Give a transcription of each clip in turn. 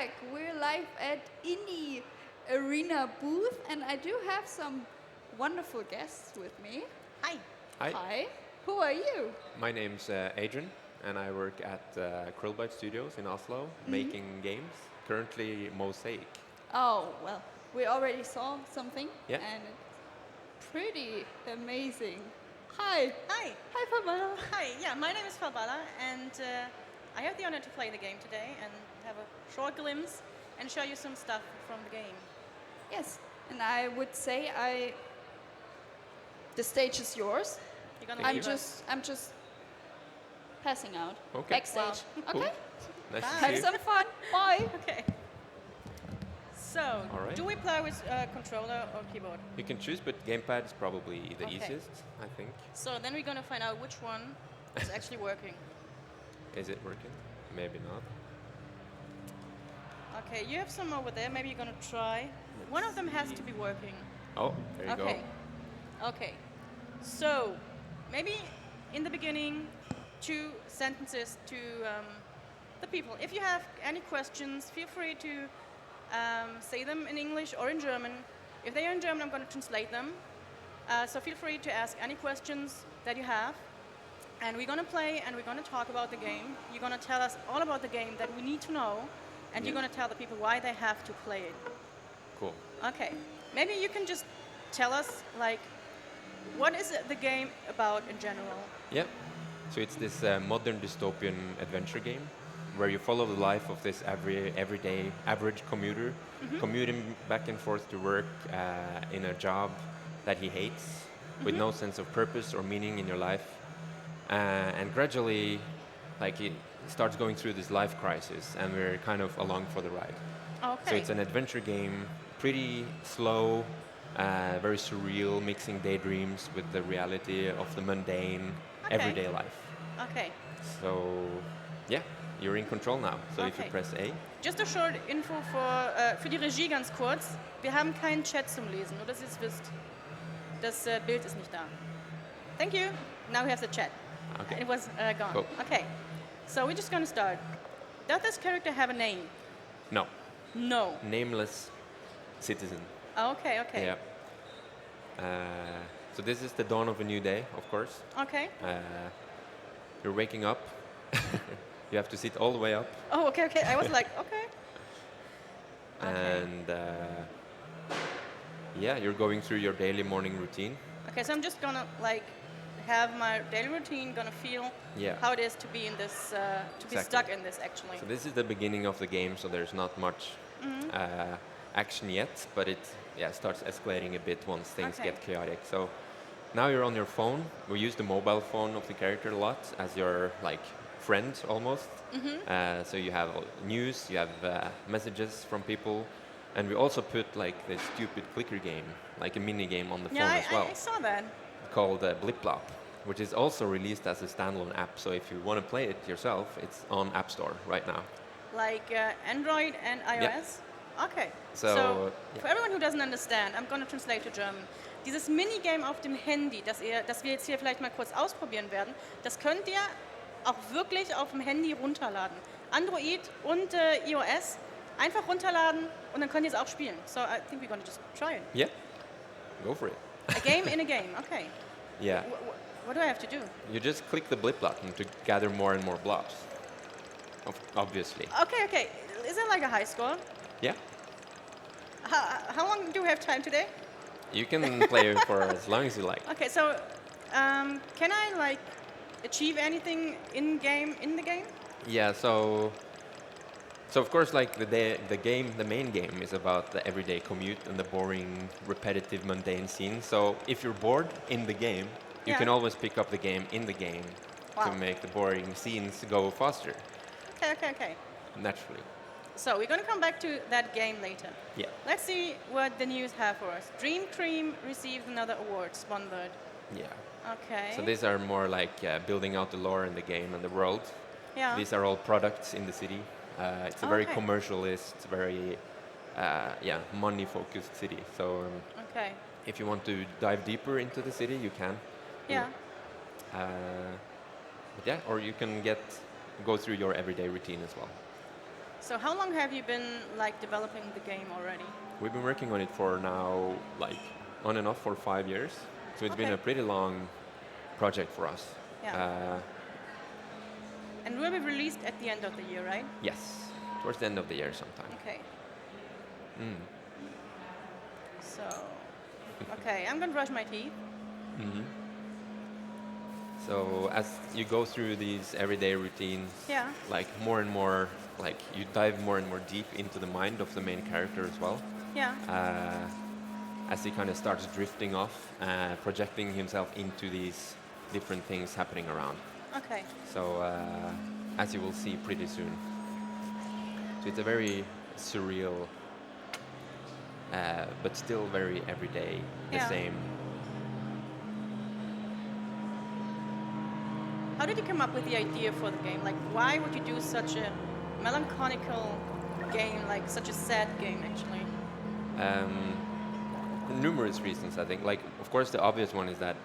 back. We're live at Indie Arena booth, and I do have some wonderful guests with me. Hi. Hi, Hi. Who are you? my name's Adrian, and I work at Krillbite Studios in Oslo, making games. Currently, Mosaic. Oh, well, we already saw something, Yeah. and it's pretty amazing. Hi. Hi. Hi, Falballa. Hi. Yeah, my name is Falballa, and I have the honor to play the game today and have a short glimpse and show you some stuff from the game. Yes, and I would say the stage is yours. You're gonna Thank leave you. us. I'm just passing out. Okay. Backstage. Cool. Okay. Nice to Bye. see Have you. some fun. Bye. Okay. So, All right. do we play with controller or keyboard? You can choose, but gamepad is probably the Okay. easiest, I think. So then we're gonna find out which one is actually working. Is it working? Maybe not. Okay, you have some over there. Maybe you're gonna try. One of them has to be working. Oh, there you Okay. Okay. So, maybe in the beginning, 2 sentences to the people. If you have any questions, feel free to say them in English or in German. If they are in German, I'm going to translate them. So feel free to ask any questions that you have. And we're going to play and we're going to talk about the game. You're going to tell us all about the game that we need to know. And you're Yeah. going to tell the people why they have to play it. Cool. Okay, maybe you can just tell us, like, what is the game about in general? Yeah. So it's this modern dystopian adventure game where you follow the life of this everyday average commuter, commuting back and forth to work in a job that he hates, with no sense of purpose or meaning in your life, and gradually, like, he starts going through this life crisis, and we're kind of along for the ride. Okay. So it's an adventure game, pretty slow, very surreal, mixing daydreams with the reality of the mundane, Okay. everyday life. Okay. So, yeah, you're in control now. So if you Okay. press A, Just a short info für die Regie ganz kurz. Wir haben keinen Chat zum Lesen, nur dass ihr es wisst. Das Bild ist nicht da. Thank you. Now we have the chat. Okay. It was gone. Cool. Okay. So we're just going to start. Does this character have a name? no, No. nameless citizen. Okay, okay. Yeah. So this is the dawn of a new day, of course. Okay. You're waking up. You have to sit all the way up, Oh, okay, okay. I was like, okay. Okay. and yeah, you're going through your daily morning routine. Okay, so I'm just gonna like have my daily routine, gonna feel Yeah. how it is to be in this, to be Exactly. stuck in this actually. So this is the beginning of the game, so there's not much action yet, but it starts escalating a bit once things Okay. get chaotic. So now you're on your phone. We use the mobile phone of the character a lot as your like friend almost. So you have news, you have messages from people, and we also put like this stupid clicker game, like a mini game on the Yeah, phone as well, I saw that. called Blip Blop, which is also released as a standalone app. So if you want to play it yourself, it's on App Store right now. Like Android and iOS? Okay. So, for everyone who doesn't understand, I'm going to translate to German. Dieses Minigame auf dem Handy, das wir jetzt hier vielleicht mal kurz ausprobieren werden, das könnt ihr auch wirklich auf dem Handy runterladen. Android und iOS einfach runterladen und dann könnt ihr es auch spielen. So I think we're going to just try it. Yeah, go for it. A game in a game, okay. Yeah. What do I have to do? You just click the blip button to gather more and more blobs. Obviously. Okay, okay. Is it like a high score? Yeah. How long do we have time today? You can play for as long as you like. Okay, so can I like achieve anything in the game? Yeah, so of course, like the main game is about the everyday commute and the boring, repetitive, mundane scenes. So if you're bored in the game, you Yeah. can always pick up the game in the game to Wow. make the boring scenes go faster, Okay. naturally. So we're going to come back to that game later. Yeah. Let's see what the news have for us. Dream Cream received another award, sponsored. Yeah. Okay. So these are more like building out the lore in the game and the world. Yeah. These are all products in the city. It's a very Okay. commercialist, very money-focused city. So Okay. if you want to dive deeper into the city, you can. Yeah. But yeah, or you can go through your everyday routine as well. So how long have you been like developing the game already? We've been working on it for now, like on and off for 5 years. So it's been Okay. a pretty long project for us. Yeah. And will be released at the end of the year, right? Yes, towards the end of the year sometime. Okay. Mm. So, okay, I'm gonna brush my teeth. Mhm. So as you go through these everyday routines, Yeah. like more and more, like you dive more and more deep into the mind of the main character as well. Yeah. As he kind of starts drifting off, projecting himself into these different things happening around. Okay. So as you will see pretty soon. So it's a very surreal, but still very everyday, the Yeah. same. How did you come up with the idea for the game? Like, why would you do such a melancholical game, like such a sad game, actually? For numerous reasons, I think. Like, of course, the obvious one is that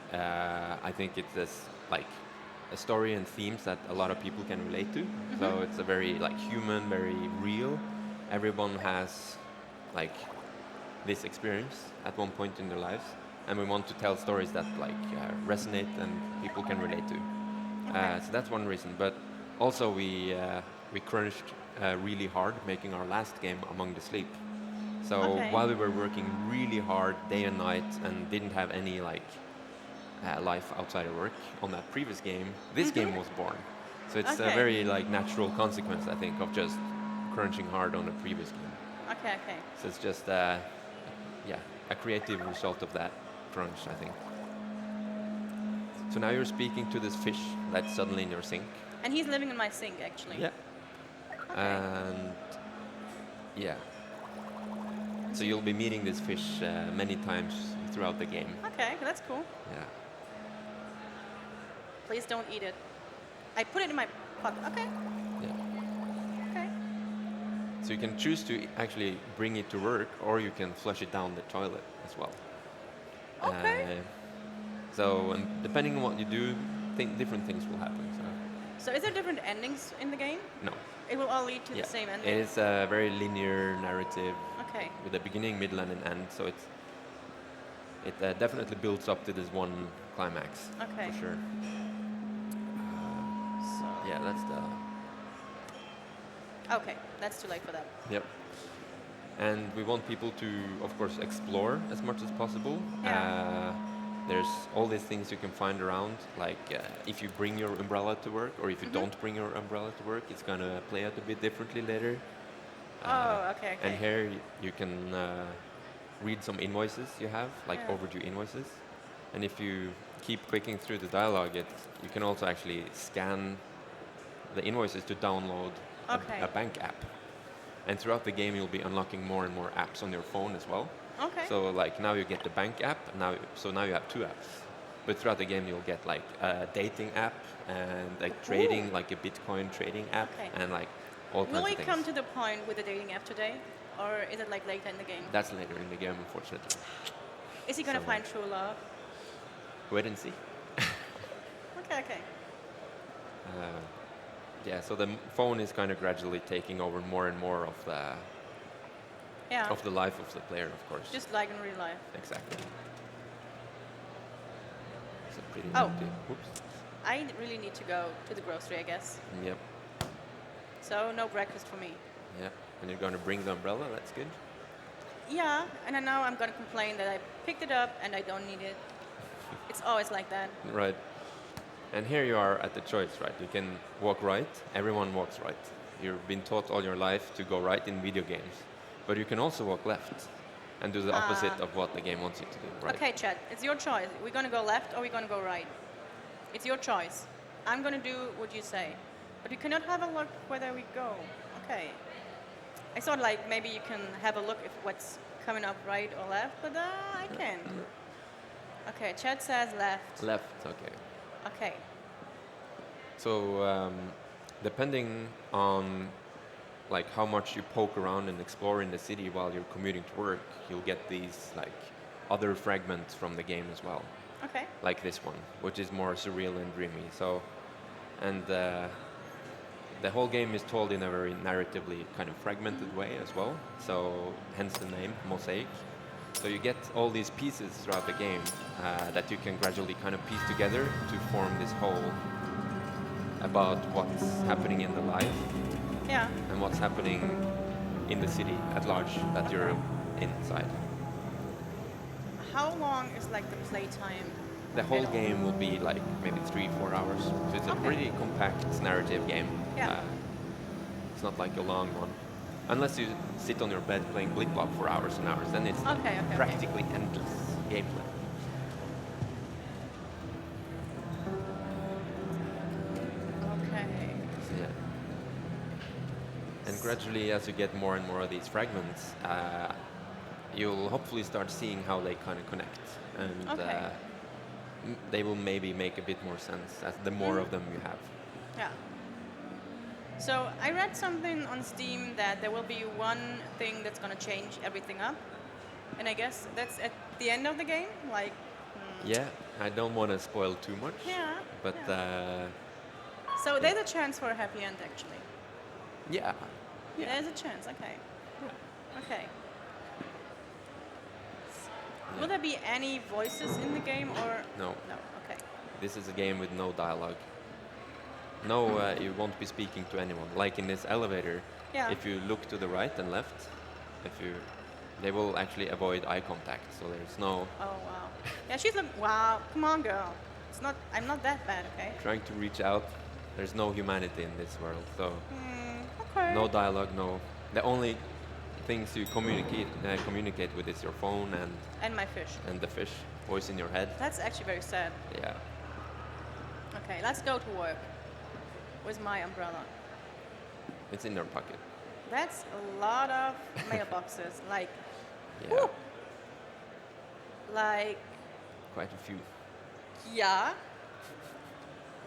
I think it's this like a story and themes that a lot of people can relate to. So it's a very like human, very real. Everyone has like this experience at one point in their lives, and we want to tell stories that like resonate and people can relate to. Okay. So that's one reason. But also we crunched really hard making our last game, Among the Sleep. So Okay. while we were working really hard day and night and didn't have any like life outside of work on that previous game, this game was born. So it's a Okay. very like natural consequence, I think, of just crunching hard on a previous game. Okay, okay. So it's just yeah, a creative result of that crunch, I think. So now you're speaking to this fish that's suddenly in your sink. And he's living in my sink, actually. Yeah. And yeah. So you'll be meeting this fish many times throughout the game. Okay, that's cool. Yeah. Please don't eat it. I put it in my pocket. Okay, Yeah. okay. So you can choose to actually bring it to work, or you can flush it down the toilet as well. Okay. So and depending on what you do, different things will happen. So is there different endings in the game? No. It will all lead to Yeah. the same It ending? is a very linear narrative Okay. with a beginning, middle, and an end. So it definitely builds up to this one climax. Okay. For sure. So, Yeah, that's the. okay, that's too late for that. Yep. And we want people to, of course, explore as much as possible. Yeah. There's all these things you can find around, like if you bring your umbrella to work, or if you don't bring your umbrella to work, it's gonna play out a bit differently later. Oh, okay, And okay. here you can read some invoices you have, like Yeah. overdue invoices. And if you keep clicking through the dialogue, you can also actually scan the invoices to download Okay. a bank app. And throughout the game, you'll be unlocking more and more apps on your phone as well. Okay. So like now you get the bank app. Now you have two apps. But throughout the game, you'll get like a dating app and like trading, like a Bitcoin trading app, Okay. and like all Will kinds we of things. come to the point with the dating app today? Or is it like later in the game? That's later in the game, unfortunately. Is he gonna somewhere. find true love? Wait and see. Okay, okay. Yeah, so the phone is kind of gradually taking over more and more of Yeah. the life of the player, of course. Just like in real life. Exactly. So pretty Oh. empty. Oops. I really need to go to the grocery, I guess. Yep. So no breakfast for me. Yeah. And you're going to bring the umbrella. That's good. Yeah, and then now I'm gonna complain that I picked it up and I don't need it. It's always like that. Right. And here you are at the choice, right? You can walk right. Everyone walks right. You've been taught all your life to go right in video games. But you can also walk left and do the opposite Ah. of what the game wants you to do, right? Okay, Chad, it's your choice. We're gonna go left or we're gonna go right. It's your choice. I'm gonna do what you say. But you cannot have a look whether we go. Okay. I thought like maybe you can have a look if what's coming up right or left, but I can't. Okay, Chad says left. Left, okay. Okay. So depending on like how much you poke around and explore in the city while you're commuting to work, you'll get these like other fragments from the game as well, like this one, which is more surreal and dreamy. So, and the whole game is told in a very narratively kind of fragmented way as well. So hence the name Mosaic. So you get all these pieces throughout the game that you can gradually kind of piece together to form this whole about what's happening in the life Yeah. and what's happening in the city at large that you're inside. How long is like the playtime? The whole Middle. game will be like maybe 3-4 hours. So it's a Okay. pretty compact narrative game. Yeah. It's not like a long one. Unless you sit on your bed playing Blip Blob for hours and hours, then it's Okay, okay, practically endless gameplay. Okay. So, yeah. And gradually, as you get more and more of these fragments, you'll hopefully start seeing how they kind of connect. And Okay. they will maybe make a bit more sense as the more of them you have. Yeah. So I read something on Steam that there will be one thing that's going to change everything up, and I guess that's at the end of the game. Like, Yeah, I don't want to spoil too much. yeah. But yeah. So there's a chance for a happy end, actually. yeah. There's a chance. Okay. Okay. Yeah. Will there be any voices in the game or No. no? Okay. This is a game with no dialogue. No, you won't be speaking to anyone. Like in this elevator, Yeah. if you look to the right and left, they will actually avoid eye contact. So there's no Oh wow. Yeah, she's like, wow. Come on, girl. It's not. I'm not that bad. Okay. trying to reach out. There's no humanity in this world. So Okay. no dialogue. No. The only things you communicate with is your phone And my fish. and the fish voice in your head. That's actually very sad. Yeah. Okay, let's go to work. Where's my umbrella? It's in your pocket. That's a lot of mailboxes. Like, Yeah. whew. Like, Quite a few. yeah.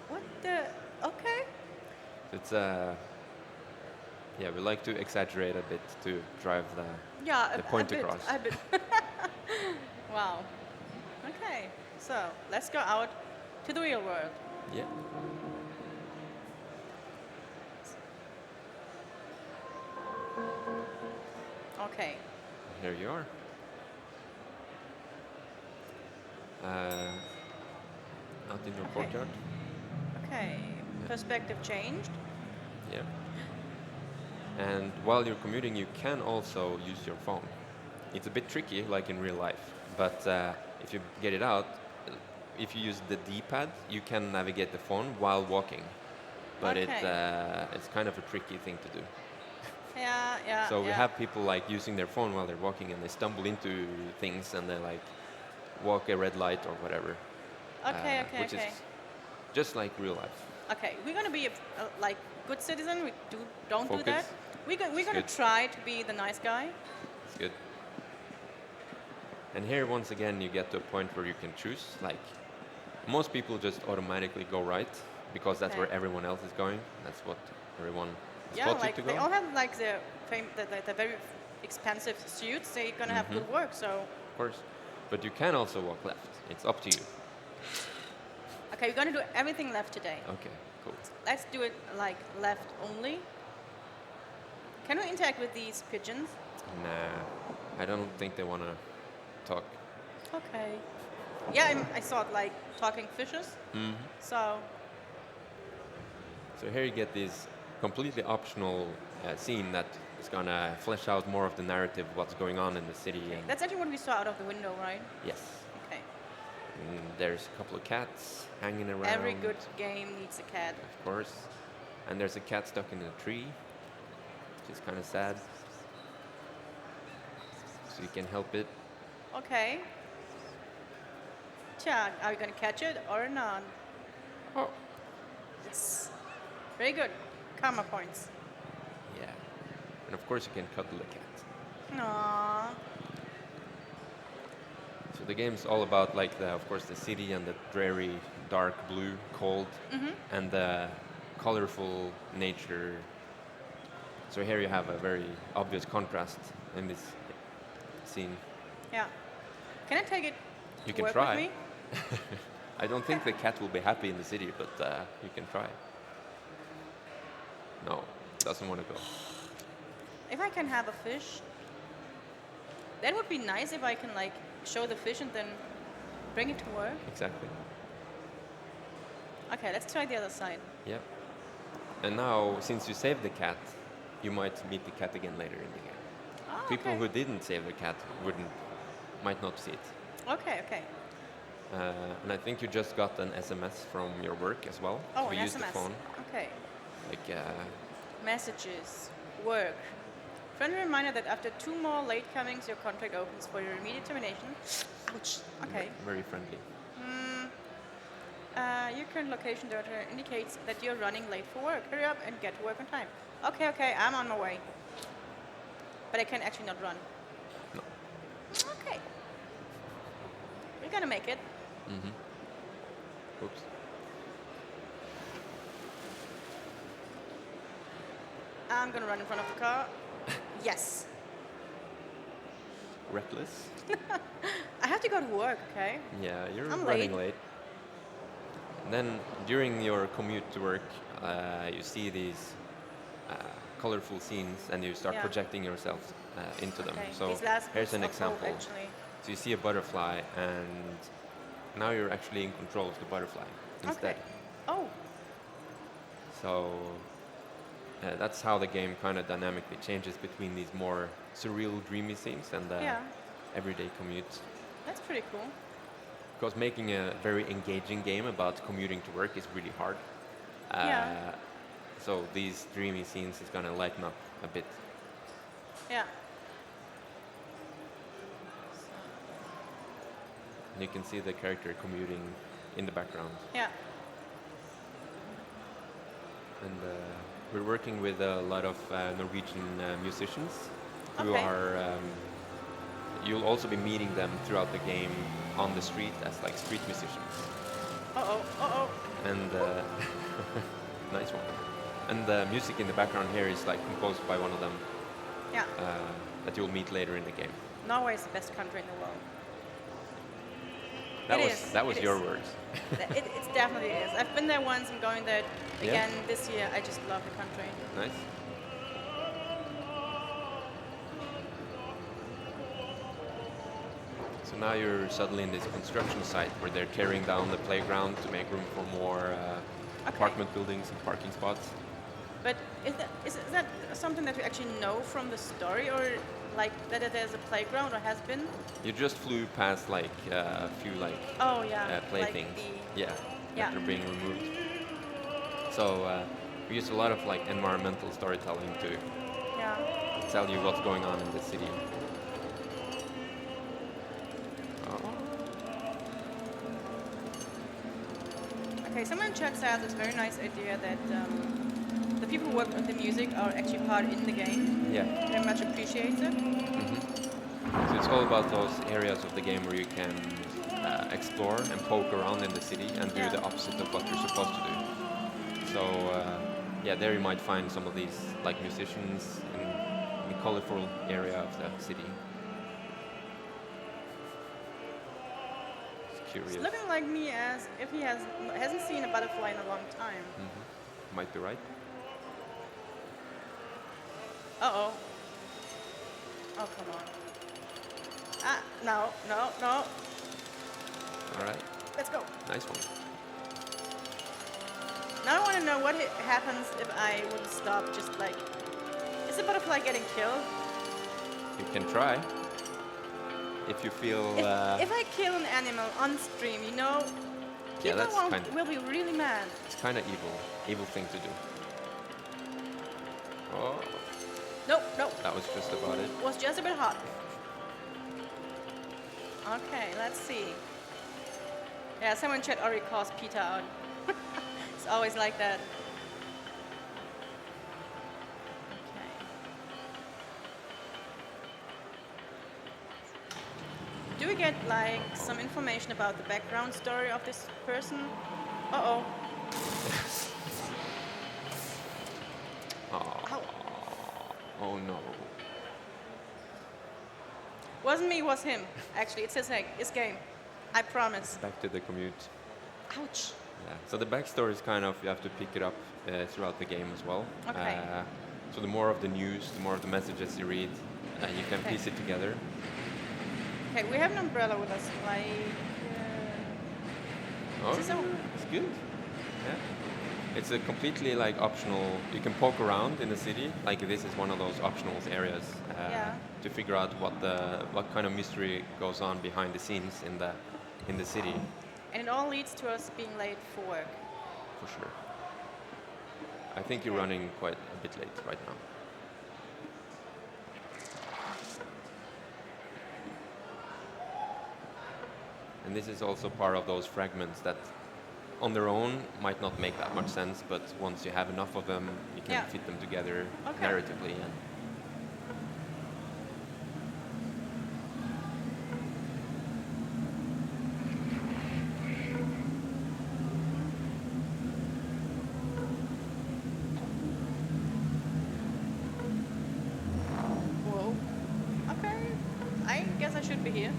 What the? Okay. It's yeah, we like to exaggerate a bit to drive the Yeah. The point across. A bit. Wow. Okay. So let's go out to the real world. yeah. Okay. Here you are. Out in your Okay. courtyard. Okay. Perspective changed. Yeah. And while you're commuting, you can also use your phone. It's a bit tricky, like in real life, but if you get it out, if you use the D-pad, you can navigate the phone while walking. But Okay. it's kind of a tricky thing to do. Yeah. Yeah. So we yeah. have people like using their phone while they're walking, and they stumble into things, and they like walk a red light or whatever. Okay. Okay. Which okay. is just like real life. Okay, we're gonna be a like good citizen. We don't do Focus. that. We're gonna good. try to be the nice guy. It's good. And here, once again, you get to a point where you can choose. Like, most people just automatically go right because that's Okay. where everyone else is going. That's what everyone is Yeah, taught you like to they go. all have like the very expensive suits. They're gonna have good work. So Of course. But you can also walk left. It's up to you. okay, we're gonna do everything left today. Okay, cool. Let's do it like left only. Can we interact with these pigeons? Nah, I don't think they want to talk. Okay. Yeah, I saw it like talking fishes. So So here you get this completely optional scene that is going to flesh out more of the narrative, what's going on in the city. And that's actually what we saw out of the window, right? yes. Okay. And there's a couple of cats hanging around. Every good game needs a cat. Of course. And there's a cat stuck in a tree, which is kind of sad. So you can help it. Okay. Tja, are we gonna catch it or not? Oh. Yes. Very good. Karma points. Yeah. And of course you can cuddle the cat. Aww. So the game's all about, like, of course, the city and the dreary, dark blue, cold, and the colorful nature. So here you have a very obvious contrast in this scene. Yeah. Can I take it You to can work try. with me? I don't think the cat will be happy in the city, but you can try. No, doesn't want to go. If I can have a fish, that would be nice if I can like show the fish and then bring it to work. Exactly. Okay, let's try the other side. Yep. And now, since you saved the cat, you might meet the cat again later in the game. Oh, People okay. who didn't save the cat might not see it. Okay, okay. And I think you just got an SMS from your work as well. Oh, so an you use SMS. the phone. Okay. Like, Messages. Work. Friendly reminder that after 2 more late comings, your contract opens for your immediate termination. Ouch. Okay. very friendly. Your current location data indicates that you're running late for work. Hurry up and get to work on time. Okay, okay, I'm on my way. But I can actually not run. No. Okay. We're gonna make it. Oops. I'm gonna run in front of the car. Yes. Reckless. I have to go to work, okay? Yeah, you're I'm running late. late. And then during your commute to work, you see these colorful scenes and you start Yeah. projecting yourself into them. Okay, So these last here's bits an of hope, example. actually. So you see a butterfly and now you're actually in control of the butterfly instead. Okay. Oh, So that's how the game kind of dynamically changes between these more surreal, dreamy scenes and the yeah. everyday commute. That's pretty cool. Because making a very engaging game about commuting to work is really hard. Yeah. So these dreamy scenes is gonna lighten up a bit. Yeah. And you can see the character commuting in the background. Yeah. And we're working with a lot of Norwegian musicians who Okay. are. You'll also be meeting them throughout the game on the street as like street musicians. Uh-oh, uh-oh. And nice one. And the music in the background here is like composed by one of them Yeah. that you'll meet later in the game. Norway is the best country in the world. That It was is, that was it your is. words. It definitely is. I've been there once. I'm going there Yeah? again this year. I just love the country. Nice. So now you're suddenly in this construction site where they're tearing down the playground to make room for more apartment buildings and parking spots. But is that something that we actually know from the story, or like that there's a playground or has been? You just flew past like a few like Oh yeah. playthings. Like Yeah, Yeah. that are being removed. So we use a lot of like environmental storytelling to yeah. tell you what's going on in the city. Oh. Okay, someone in chat said this very nice idea that the people who work on the music are actually part in the game. Yeah. Very much appreciates it. So it's all about those areas of the game where you can explore and poke around in the city and do Yeah. the opposite of what you're supposed to do. So yeah, there you might find some of these like musicians in the colorful area of the city. It's curious. It's looking like me as if he hasn't seen a butterfly in a long time. Might be right. Uh-oh. Oh, come on. Ah, no. All right, Let's go. nice one. Now I want to know what happens if I would stop just like... Is the butterfly getting killed? You can try if you feel. If I kill an animal on stream, you know, Yeah, people that's kind of. will be really mad. It's kind of evil thing to do. Oh, Nope. that was just about it. Was just a bit hot. Okay, let's see. Yeah, someone in chat already calls Peter out. It's always like that. Okay. Do we get like some information about the background story of this person? Uh-oh. Oh, Ow. oh no. Wasn't me, it was him. Actually, it's his game. I promise. Back to the commute. Ouch. Yeah. So the backstory is kind of, you have to pick it up throughout the game as well. Okay. So the more of the news, the more of the messages you read, you can Okay. piece it together. Okay, we have an umbrella with us. Like, Oh, this is it's good. Yeah. It's a completely like optional. You can poke around in the city. Like this is one of those optional areas Yeah. to figure out what kind of mystery goes on behind the scenes in the city, and it all leads to us being late for work. for sure. I think you're Okay. running quite a bit late right now. And this is also part of those fragments that on their own might not make that much sense, but once you have enough of them, you can Yeah. fit them together Okay. narratively. And Whoa. Okay. I guess I should be here.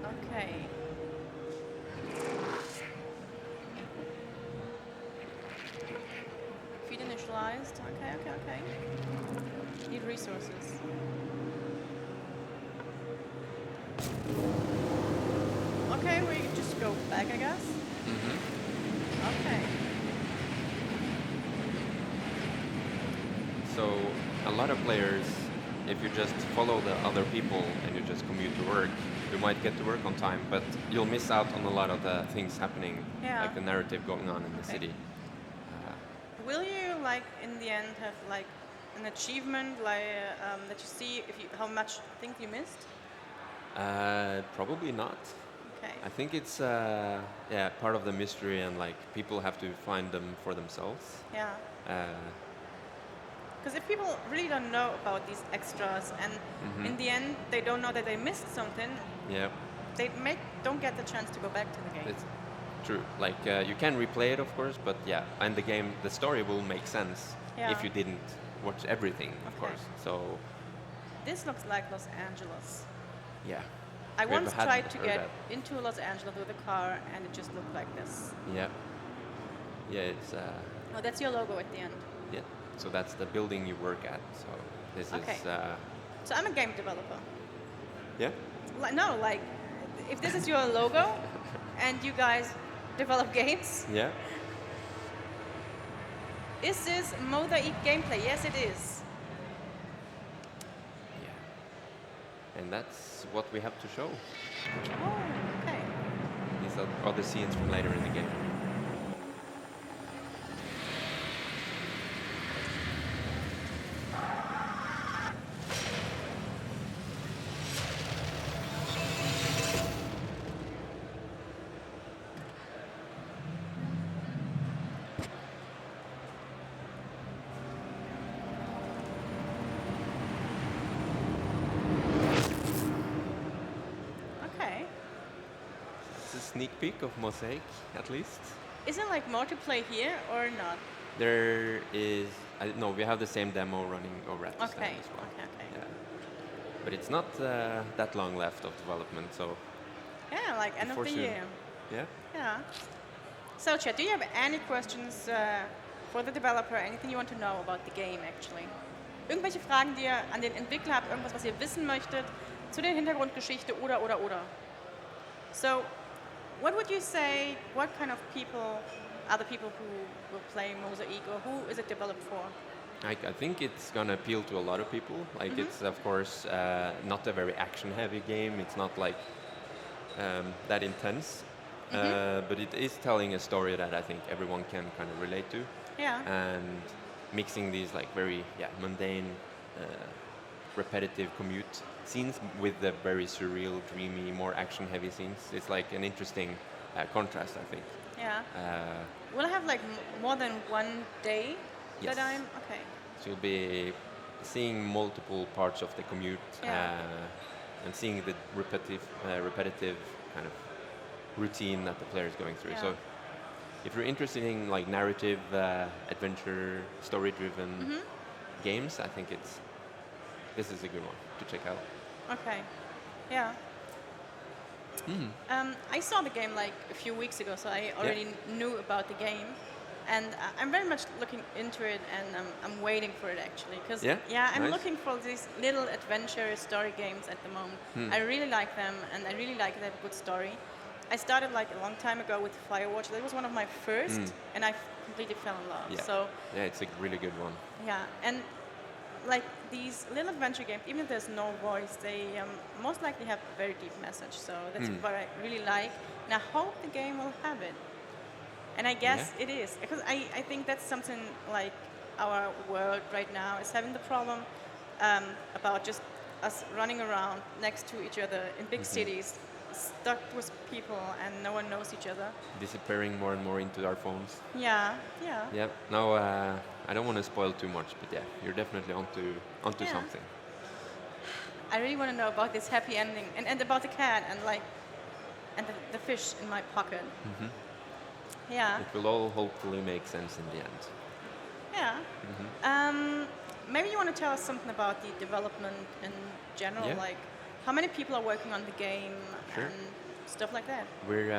Okay. Feed initialized. Okay, okay, okay. Need resources. Okay, we just go back, I guess. Okay. so a lot of players, if you just follow the other people and you just commute to work, you might get to work on time, but you'll miss out on a lot of the things happening, Yeah. like the narrative going on in the Okay. city. Will you, like, in the end, have like an achievement, like that you see if you how much things you missed? Probably not. Okay. I think it's part of the mystery, and like people have to find them for themselves. Yeah. Uh, Because if people really don't know about these extras, and in the end they don't know that they missed something, yeah, they don't get the chance to go back to the game. it's true. Like you can replay it, of course, but yeah, and the game, the story will make sense Yeah. if you didn't watch everything, of Okay. course. So This looks like Los Angeles. yeah, I We once hadn't tried to heard get that. into Los Angeles with a car, and it just looked like this. yeah, yeah. It's Oh, that's your logo at the end. yeah. So that's the building you work at. So this Okay. is So I'm a game developer. yeah. No, like, if this is your logo, and you guys develop games, Yeah. is this Mosaic gameplay? Yes, it is. Yeah. And that's what we have to show. Oh, okay. These are other scenes from later in the game. Okay. It's a sneak peek of Mosaic, at least. Is it like multiplayer here or not? There is, no, we have the same demo running over at the stand Okay. as well. Okay. Okay. Yeah. But it's not that long left of development, so Yeah, like end of For the soon. year. yeah. Yeah. So, chat, do you have any questions for the developer? Anything you want to know about the game, actually? Irgendwelche Fragen, die ihr an den Entwickler habt, irgendwas, was ihr wissen möchtet zu der Hintergrundgeschichte oder. So, what would you say, what kind of people are the people who will play Mosaic, or who is it developed for? I think it's gonna appeal to a lot of people. Like it's of course not a very action-heavy game. It's not like that intense, but it is telling a story that I think everyone can kind of relate to, Yeah. and mixing these like very mundane, repetitive commute scenes with the very surreal, dreamy, more action-heavy scenes. It's like an interesting contrast, I think. Yeah. Uh, Will I have like more than one day Yes. that I'm okay? So you'll be seeing multiple parts of the commute Yeah. and seeing the repetitive kind of routine that the player is going through. Yeah. So if you're interested in like narrative, adventure, story-driven games, I think it's this is a good one to check out. Okay. Yeah. I saw the game like a few weeks ago, so I already knew about the game, and I'm very much looking into it, and I'm waiting for it actually, because I'm nice. looking for these little adventure story games at the moment. I really like them, and I really like that good story. I started like a long time ago with Firewatch. That was one of my first, and I completely fell in love. Yeah. So Yeah, it's a really good one. yeah, and like these little adventure games, even if there's no voice, they most likely have a very deep message. So that's what I really like, and I hope the game will have it. And I guess it is, because I think that's something like our world right now is having the problem about just us running around next to each other in big cities, stuck with people, and no one knows each other. Disappearing more and more into our phones. Yeah. Yeah. Now, I don't want to spoil too much, but yeah, you're definitely onto something. I really want to know about this happy ending, and about the cat, and like, and the fish in my pocket. Yeah. It will all hopefully make sense in the end. Yeah. Maybe you want to tell us something about the development in general, like how many people are working on the game and stuff like that. We're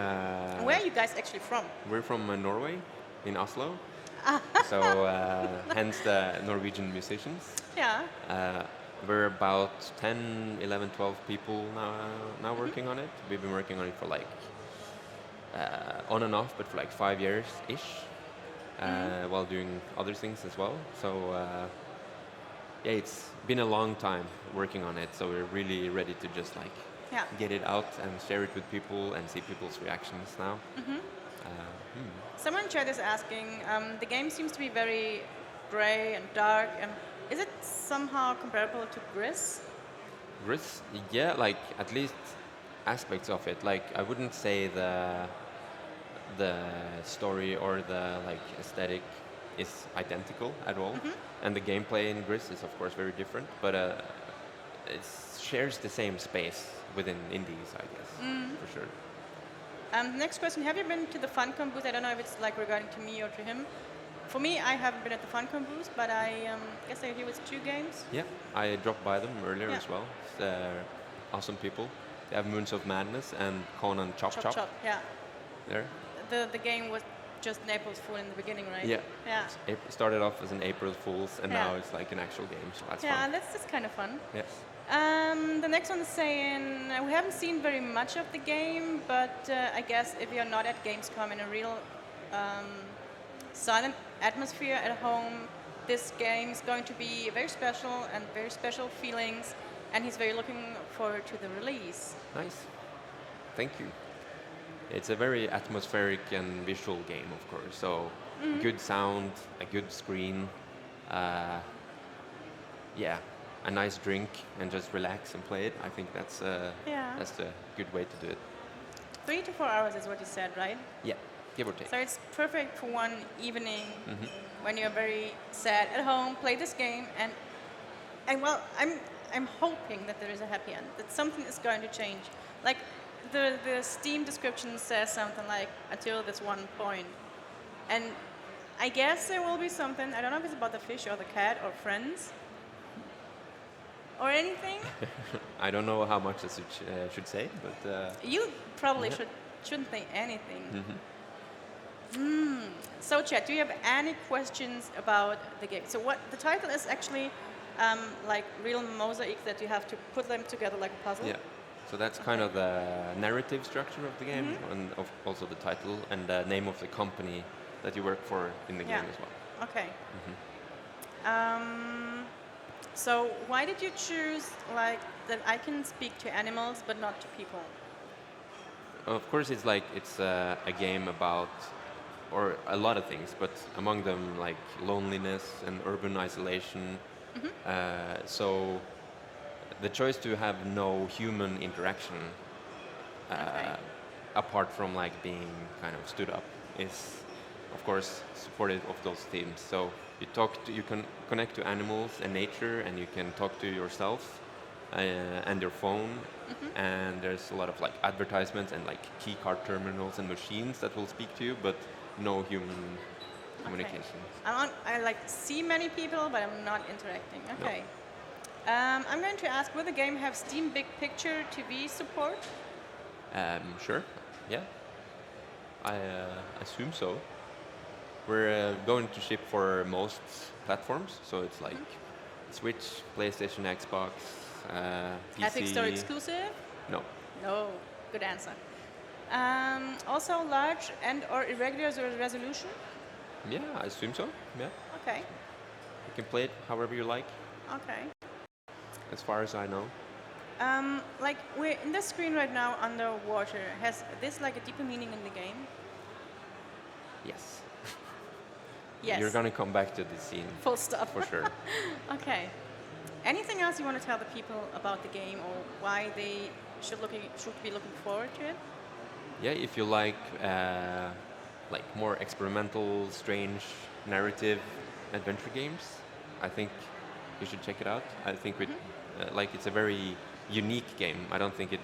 Where are you guys actually from? We're from Norway, in Oslo. So hence the Norwegian musicians. Yeah. We're about 10, 11, 12 people now working on it. We've been working on it for like on and off, but for like 5 years-ish, while doing other things as well. So it's been a long time working on it, so we're really ready to just like get it out and share it with people and see people's reactions now. Someone in chat is asking, the game seems to be very gray and dark. Is it somehow comparable to Gris? Gris, yeah, like at least aspects of it. Like I wouldn't say the story or the like aesthetic is identical at all, and the gameplay in Gris is of course very different, but it shares the same space within indies, I guess, for sure. Next question, have you been to the Funcom booth? I don't know if it's like regarding to me or to him. For me, I haven't been at the Funcom booth, but I guess they're here with 2 games. Yeah, I dropped by them earlier as well. They're awesome people. They have Moons of Madness and Conan Chop Chop. Yeah. There. The game was just an April Fool in the beginning, right? Yeah. It started off as an April Fool's, and now it's like an actual game, so that's fun. Yeah, that's just kind of fun. Yes. The next one is saying, we haven't seen very much of the game, but I guess if you're not at Gamescom in a real silent atmosphere at home, this game is going to be very special and very special feelings, and he's very looking forward to the release. Nice. Thank you. It's a very atmospheric and visual game, of course, so good sound, a good screen, a nice drink, and just relax and play it. I think that's a good way to do it. 3 to 4 hours is what you said, right? Yeah, give or take. So it's perfect for one evening when you're very sad at home, play this game, and well, I'm hoping that there is a happy end, that something is going to change. Like the Steam description says something like until this one point, and I guess there will be something. I don't know if it's about the fish or the cat or friends or anything. I don't know how much I should say, but you probably shouldn't say anything. So, chat, do you have any questions about the game? So, what the title is actually like real mosaics that you have to put them together like a puzzle. Yeah. So that's kind of the narrative structure of the game, and also the title and the name of the company that you work for in the game as well. Okay. So why did you choose like that I can speak to animals but not to people? Of course, it's a game about, or a lot of things, but among them like loneliness and urban isolation. So the choice to have no human interaction apart from like being kind of stood up is of course supportive of those themes. So you can connect to animals and nature, and you can talk to yourself and your phone, and there's a lot of like advertisements and like key card terminals and machines that will speak to you, but no human communication. I like see many people, but I'm not interacting. Okay. I'm going to ask, will the game have Steam Big Picture TV support? Sure. Yeah. I assume so. We're going to ship for most platforms, so it's like Switch, PlayStation, Xbox, PC. Epic Store exclusive? No. No. Good answer. Also large and or irregular resolution? Yeah, I assume so. Yeah. Okay. You can play it however you like, Okay. as far as I know. Like we're in the screen right now underwater. Has this like a deeper meaning in the game? Yes. Yes. You're gonna come back to this scene Full stop. for sure. Okay. Anything else you want to tell the people about the game or why they should be looking forward to it? Yeah, if you like more experimental, strange, narrative adventure games, I think you should check it out. I think it's a very unique game. I don't think it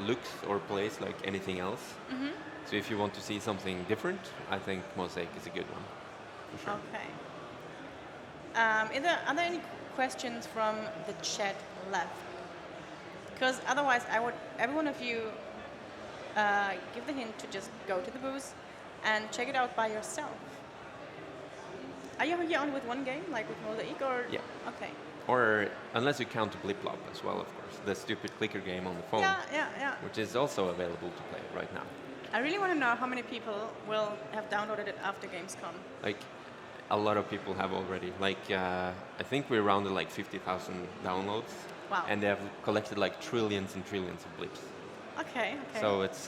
looks or plays like anything else. So if you want to see something different, I think Mosaic is a good one, for sure. Okay. Are there any questions from the chat left? Because otherwise, every one of you give the hint to just go to the booth and check it out by yourself. Are you here on with one game, like with Mosaic, or? Yeah. Okay. Or unless you count Bliplop as well, of course, the stupid clicker game on the phone, Yeah. which is also available to play right now. I really want to know how many people will have downloaded it after Gamescom. Like, a lot of people have already. Like, I think we're around 50,000 downloads. Wow. And they have collected like trillions and trillions of blips. Okay. So it's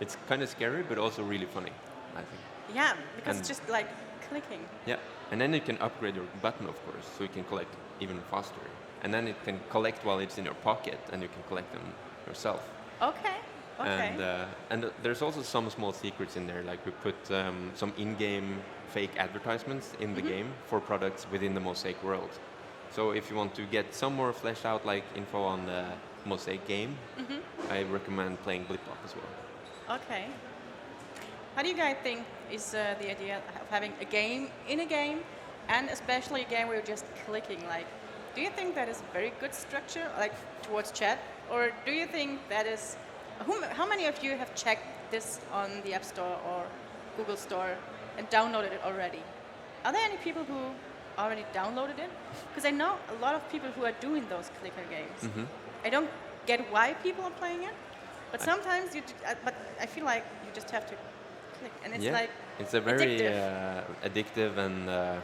it's kind of scary, but also really funny, I think. Yeah, because it's just like clicking. Yeah, and then you can upgrade your button, of course, so you can collect even faster. And then it can collect while it's in your pocket, and you can collect them yourself. Okay. And there's also some small secrets in there, like we put some in-game fake advertisements in the game for products within the Mosaic world. So if you want to get some more fleshed out info on the Mosaic game, I recommend playing Bliplop as well. Okay. How do you guys think is the idea of having a game in a game, and especially a game where you're just clicking? Like, do you think that is a very good structure, like towards chat, or do you think that is? How many of you have checked this on the App Store or Google Store and downloaded it already? Are there any people who already downloaded it? Because I know a lot of people who are doing those clicker games. I don't get why people are playing it, but sometimes but I feel like you just have to click, and it's it's a very addictive and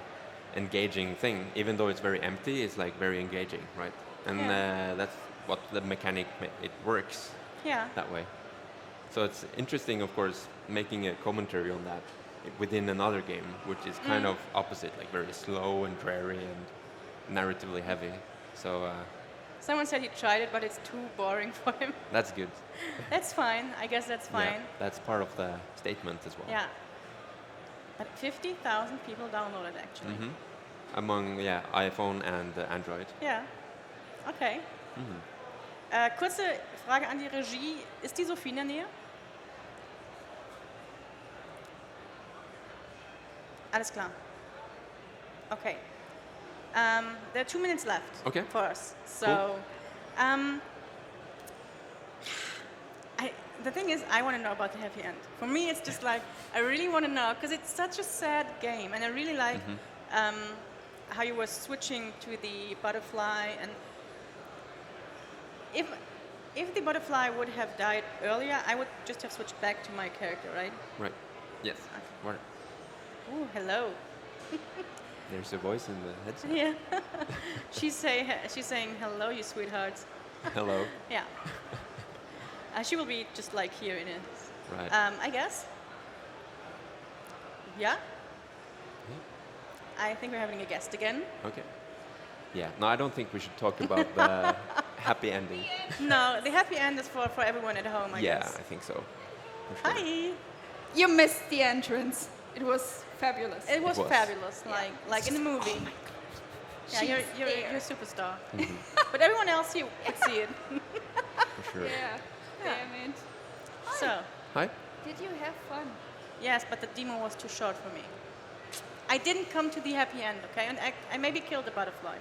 engaging thing. Even though it's very empty, it's like very engaging, right? And that's what the mechanic it works that way. So it's interesting, of course, making a commentary on that within another game, which is kind of opposite, like very slow and dreary and narratively heavy. So someone said he tried it, but it's too boring for him. that's good. That's fine. I guess that's fine. Yeah, that's part of the statement as well. Yeah. But 50,000 people downloaded actually. Among iPhone and Android. Ja. Okay. Kurze Frage an die Regie. Ist die Sophie in der Nähe? Alles klar. Okay. There are 2 minutes left for us. So, the thing is, I want to know about the happy end. For me, it's just like, I really want to know, because it's such a sad game, and I really like how you were switching to the butterfly, and if the butterfly would have died earlier, I would just have switched back to my character, right? Right. Yes. Okay. Oh, hello. There's a voice in the headset. Yeah. She's saying hello, you sweethearts. Hello. Yeah. She will be just like here in it. Right. I guess. Yeah? I think we're having a guest again. Okay. Yeah. No, I don't think we should talk about the happy ending. No, the happy end is for everyone at home, I guess. Yeah, I think so. For sure. Hi. You missed the entrance. It was fabulous. It was fabulous, like in the movie. Oh my God. Yeah, you're a superstar. But everyone else here could see it. For sure. Yeah. Damn it. So. Hi. Did you have fun? Yes, but the demo was too short for me. I didn't come to the happy end, okay? And I maybe killed the butterfly.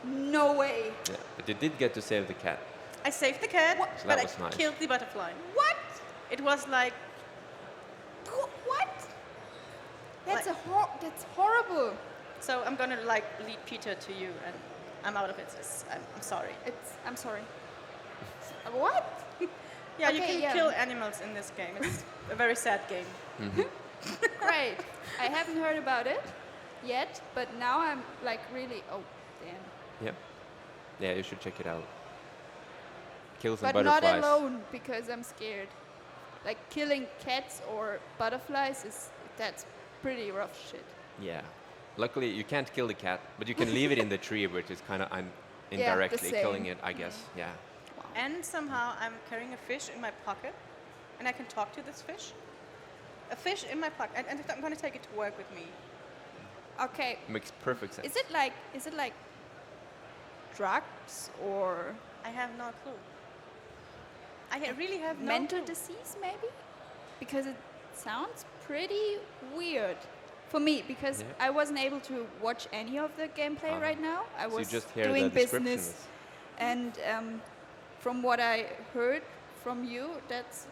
No way. Yeah, but you did get to save the cat. I saved the cat, What? So but that I was nice. killed the butterfly. What? It was like, What? That's Like- that's horrible. so I'm gonna like lead Peter to you, and I'm out of it. I'm sorry. I'm sorry. What? Yeah, you Okay, can yeah. kill animals in this game. It's a very sad game. Great. I haven't heard about it yet, but now I'm like really. Oh, damn. Yeah. Yeah, you should check it out. Kill some But butterflies. not alone because I'm scared. Like killing cats or butterflies that's pretty rough shit. Yeah. Luckily, you can't kill the cat, but you can leave it in the tree, which is kind of indirectly same. killing it, I guess. Yeah. And somehow I'm carrying a fish in my pocket, and I can talk to this fish. A fish in my pocket, and I'm going to take it to work with me. Okay. Makes perfect sense. Is it like drugs or I have no clue. I really have no mental clue. disease maybe? Because it sounds pretty weird for me because Yeah. I wasn't able to watch any of the gameplay right now. I So you was just hear doing the description business is- and from what I heard from you, that's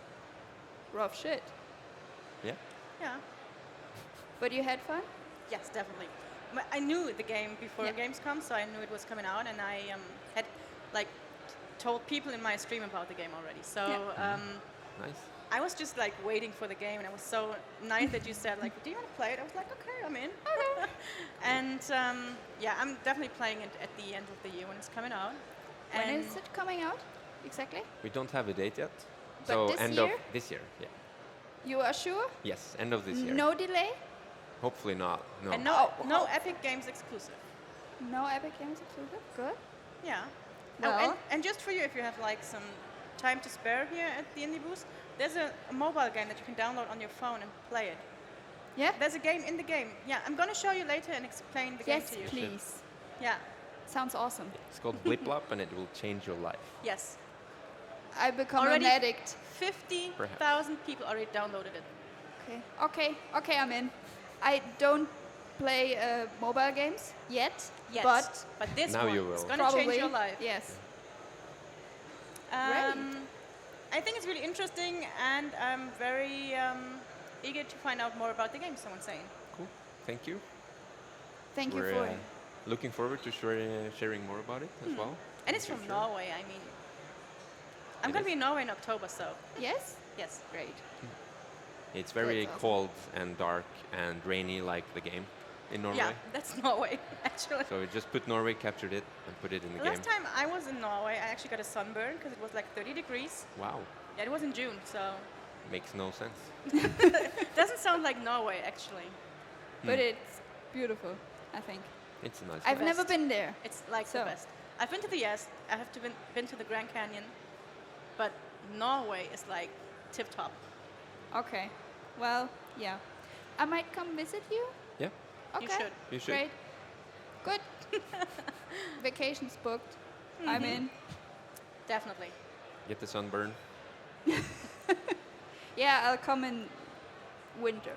rough shit. Yeah. Yeah. But you had fun? Yes, definitely. I knew the game before Yeah. Gamescom, so I knew it was coming out, and I had like told people in my stream about the game already. So Yeah. Nice. I was just like waiting for the game, and it was so nice that you said like, "Do you want to play it?" I was like, "Okay, I'm in." And yeah, I'm definitely playing it at the end of the year when it's coming out. When And is it coming out? Exactly? We don't have a date yet. But So this end year? of this year. Yeah. You are sure? Yes, end of this year. No delay? Hopefully not. No. And no, Oh, no oh. Epic Games exclusive. No Epic Games exclusive? Good. Yeah. Well- and just for you, if you have like some time to spare here at the Indie Booth, there's a mobile game that you can download on your phone and play it. Yeah? There's a game in the game. Yeah, I'm gonna show you later and explain the Yes, game to you. please. Yeah. Sounds awesome. It's called Blip Blop and it will change your life. Yes. I become Already- an addict. 50,000 people already downloaded it. Okay, I'm in. I don't play mobile games yet, Yes. but this Now one you is will. gonna probably change your life. Yes. I think it's really interesting, and I'm very eager to find out more about the game. Someone's saying. Cool. Thank you. Thank you We're for it. looking forward to sharing more about it as well. And it's in the from future. Norway. I mean, I'm It gonna is. be in Norway in October, so Yes? yes. Great. It's very That's awesome. cold and dark and rainy like the game in Norway. Yeah, that's Norway actually. So we just put Norway, captured it, and put it in the Last game. time I was in Norway, I actually got a sunburn because it was like 30 degrees. Wow. Yeah, it was in June, so Makes no sense. doesn't sound like Norway actually. But it's beautiful, I think. It's a nice I've place. never been there. It's like So- the best. I've been to the US. I have been to the Grand Canyon, but Norway is like tip top. Okay. Well, yeah. I might come visit you. Yeah. Okay. You should. You should. Great. Good. Vacation's booked. I'm in. Definitely. Get the sunburn. Yeah, I'll come in winter.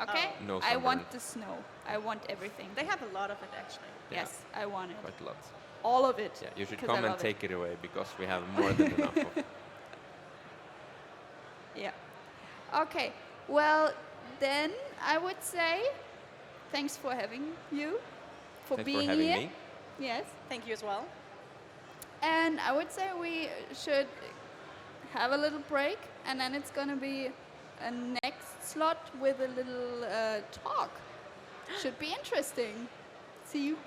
Okay? No I sunburn. want the snow. I want everything. They have a lot of it actually. Yeah. Yes, I want it. Quite a lot. All of it. Yeah, you should 'cause I come and love it. take it away because we have more than enough of it. Yeah. Okay. Well, then I would say thanks for having you, for Thanks being for having here. me. Yes. Thank you as well. And I would say we should have a little break, and then it's gonna be a next slot with a little talk. Should be interesting. See you.